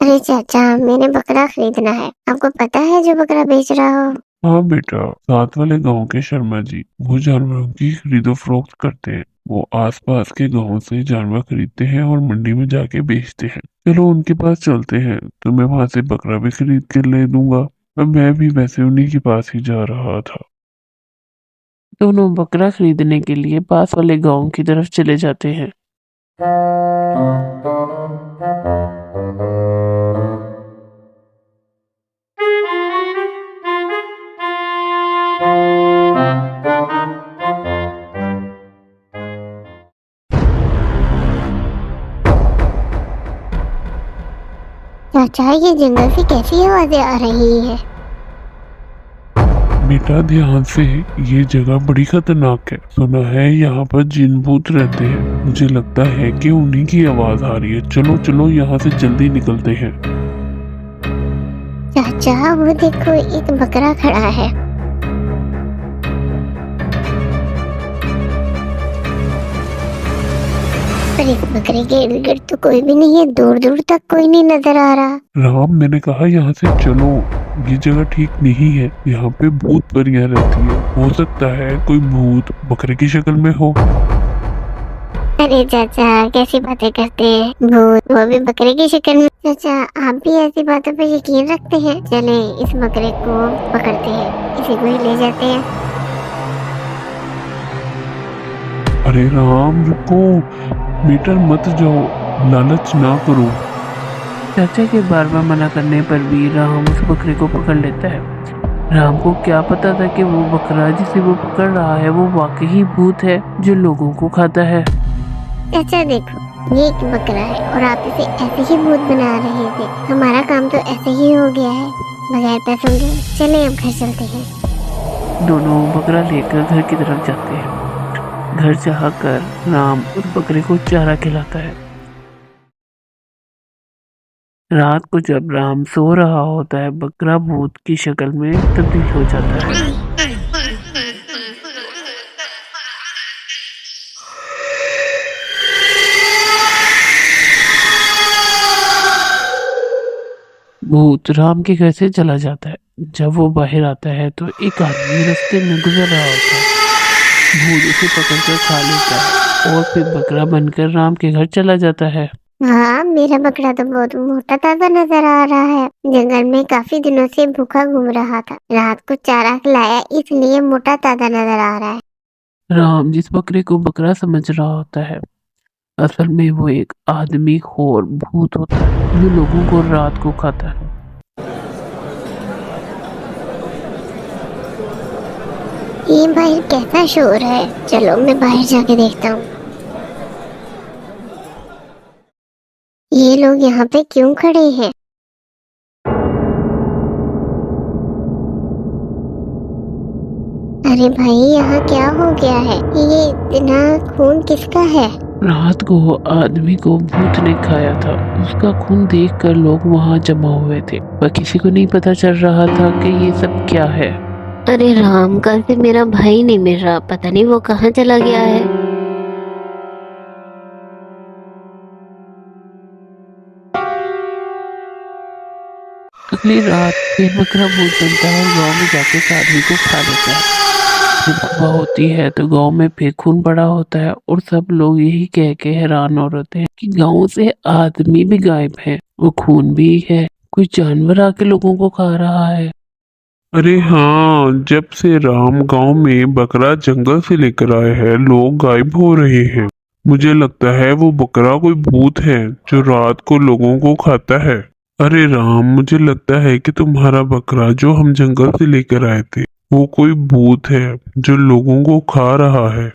अरे चाचा, मैंने बकरा खरीदना है। आपको पता है जो बकरा बेच रहा हो? हाँ बेटा, साथ वाले गांव के शर्मा जी वो जानवरों की खरीदो फरोख्त करते हैं। वो आसपास के गांवों से जानवर खरीदते हैं और मंडी में जाके बेचते हैं। चलो उनके पास चलते हैं, तो मैं वहां से बकरा भी खरीद के ले दूंगा। और मैं भी वैसे उन्हीं के पास ही जा रहा था। दोनों बकरा खरीदने के लिए पास वाले गांव की तरफ चले जाते हैं। चाचा, ये जंगल से कैसी आवाजें आ रही है? बेटा ध्यान से, ये जगह बड़ी खतरनाक है। सुना है यहाँ पर जिन भूत रहते हैं। मुझे लगता है कि उन्हीं की आवाज आ रही है। चलो चलो यहाँ से जल्दी निकलते हैं। चाचा, वो देखो, एक बकरा खड़ा है। पर इस बकरे के इर्द गिर्द तो कोई भी नहीं है। दूर दूर तक कोई नहीं नजर आ रहा। राम, मैंने कहा यहाँ से चलो। ये जगह ठीक नहीं है। यहाँ पे भूत परियां रहती है। हो सकता है कोई भूत बकरे की शक्ल में हो। अरे चाचा, कैसी बातें करते हैं? भूत, वो भी बकरे की शक्ल में? चाचा, आप भी ऐसी बातों पर यकीन रखते हैं? चले इस बकरे को पकड़ते हैं, इसी को ही ले जाते हैं। अरे राम रुको, मीटर मत जाओ, लालच ना करो। चाचा के बार बार मना करने पर भी राम उस बकरे को पकड़ लेता है। राम को क्या पता था कि वो बकरा जिसे वो पकड़ रहा है वो वाकई ही भूत है जो लोगों को खाता है। चाचा देखो, ये एक बकरा है और आप इसे ऐसे ही भूत बना रहे थे। हमारा काम तो ऐसे ही हो गया है, बगैर पैसों के। चले अब घर चलते हैं। दोनों बकरा लेकर घर की तरफ जाते हैं। घर जाकर राम उस बकरे को चारा खिलाता है। रात को जब राम सो रहा होता है, बकरा भूत की शक्ल में तब्दील हो जाता है। भूत राम के घर से चला जाता है। जब वो बाहर आता है तो एक आदमी रास्ते में गुजर रहा होता है। भूत उसे पकड़कर खा लेता है और फिर बकरा बनकर राम के घर चला जाता है। हाँ, मेरा बकरा तो बहुत मोटा ताजा नजर आ रहा है। जंगल में काफी दिनों से भूखा घूम रहा था। रात को चारा खिलाया, इसलिए मोटा ताजा नजर आ रहा है। राम जिस बकरे को बकरा समझ रहा होता है, असल में वो एक आदमी खोर भूत होता है जो लोगों को रात को खाता है। ये बाहर कैसा शोर है? चलो मैं बाहर जाके देखता हूँ। ये लोग यहाँ पे क्यों खड़े हैं? अरे भाई, यहाँ क्या हो गया है? ये इतना खून किसका है? रात को आदमी को भूत ने खाया था। उसका खून देखकर लोग वहाँ जमा हुए थे, पर किसी को नहीं पता चल रहा था कि ये सब क्या है। अरे राम, कल से मेरा भाई नहीं मिल रहा। पता नहीं वो कहाँ चला गया है। अगली रात फिर बकरा भूत बनता है और गाँव में जाके इस आदमी को खा लेता है। जब सुबह होती है तो गांव में फिर खून पड़ा होता है और सब लोग यही कह के हैरान हो रहे हैं कि गांव से आदमी भी गायब है, वो खून भी है, कोई जानवर आके लोगों को खा रहा है। अरे हाँ, जब से राम गांव में बकरा जंगल से लेकर आए हैं, लोग गायब हो रहे हैं। मुझे लगता है वो बकरा कोई भूत है जो रात को लोगों को खाता है। अरे राम, मुझे लगता है कि तुम्हारा बकरा जो हम जंगल से लेकर आए थे वो कोई भूत है जो लोगों को खा रहा है।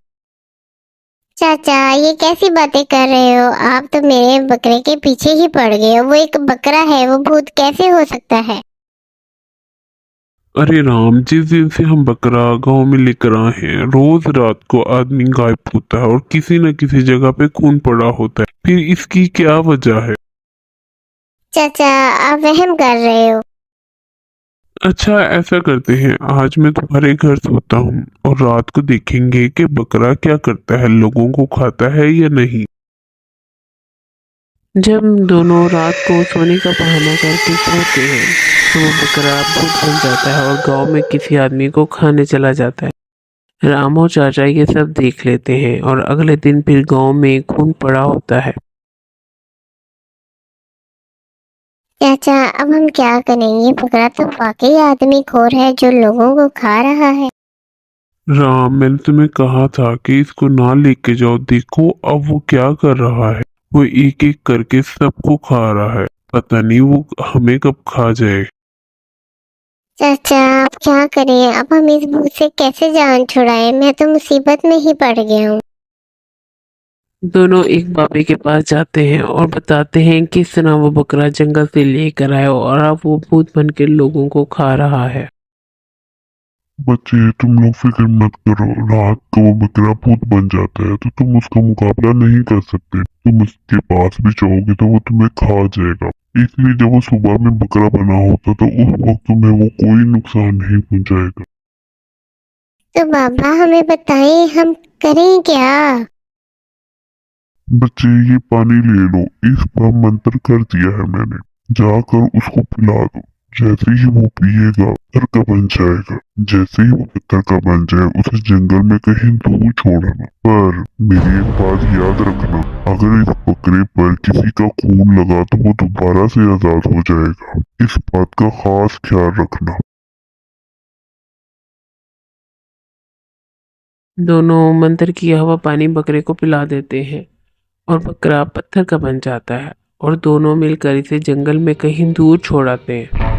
चाचा, ये कैसी बातें कर रहे हो? आप तो मेरे बकरे के पीछे ही पड़ गए हो। वो एक बकरा है, वो भूत कैसे हो सकता है? अरे राम, जिस दिन से हम बकरा गांव में लेकर आए हैं, रोज रात को आदमी गायब होता है और किसी न किसी जगह पे खून पड़ा होता है। फिर इसकी क्या वजह है? चाचा, आप वहम कर रहे हो। अच्छा, ऐसा करते हैं, आज मैं तुम्हारे घर सोता हूँ और रात को देखेंगे कि बकरा क्या करता है, लोगों को खाता है या नहीं। जब दोनों रात को सोने का बहाना करके सोते हैं तो वो बकरा भूत बन जाता है और गांव में किसी आदमी को खाने चला जाता है। राम और चाचा ये सब देख लेते हैं और अगले दिन फिर गांव में खून पड़ा होता है। चाचा अब हम क्या करेंगे? बकरा तो वाकई आदमी खोर है जो लोगों को खा रहा है। राम, मैंने तुम्हें कहा था कि इसको ना लेके जाओ। देखो अब वो क्या कर रहा है। वो एक एक करके सबको खा रहा है। पता नहीं वो हमें कब खा जाए। चाचा अब क्या करें? अब हम इस भूत से कैसे जान छुड़ाएं? मैं तो मुसीबत में ही पड़ गया हूँ। दोनों एक बाबे के पास जाते हैं और बताते हैं किस तरह वो बकरा जंगल से लेकर आया और अब वो भूत बन के लोगों को खा रहा है। बच्चे, तुम लोग फिक्र मत करो। रात को वो बकरा भूत बन जाता है तो तुम उसका मुकाबला नहीं कर सकते। तुम उसके पास भी जाओगे तो वो तुम्हें खा जाएगा। इसलिए जब वो सुबह में बकरा बना होता तो उस वक्त तुम्हें वो कोई नुकसान नहीं पहुंचाएगा। तो बाबा हमें बताएं हम करें क्या? बच्चे, ये पानी ले लो। इस पर मंत्र कर दिया है मैंने। जाकर उसको पिला दो। जैसे ही वो पिएगा पत्थर का बन जाएगा। जैसे ही वो पत्थर का बन जाए उसे जंगल में कहीं दूर छोड़ना। पर मेरी एक बात याद रखना, अगर इस बकरे पर किसी का खून लगा तो वो दोबारा से आजाद हो जाएगा। इस बात का खास ख्याल रखना। दोनों मंत्र किया हुआ पानी बकरे को पिला देते हैं और बकरा पत्थर का बन जाता है और दोनों मिलकर इसे जंगल में कहीं दूर छोड़ आते हैं।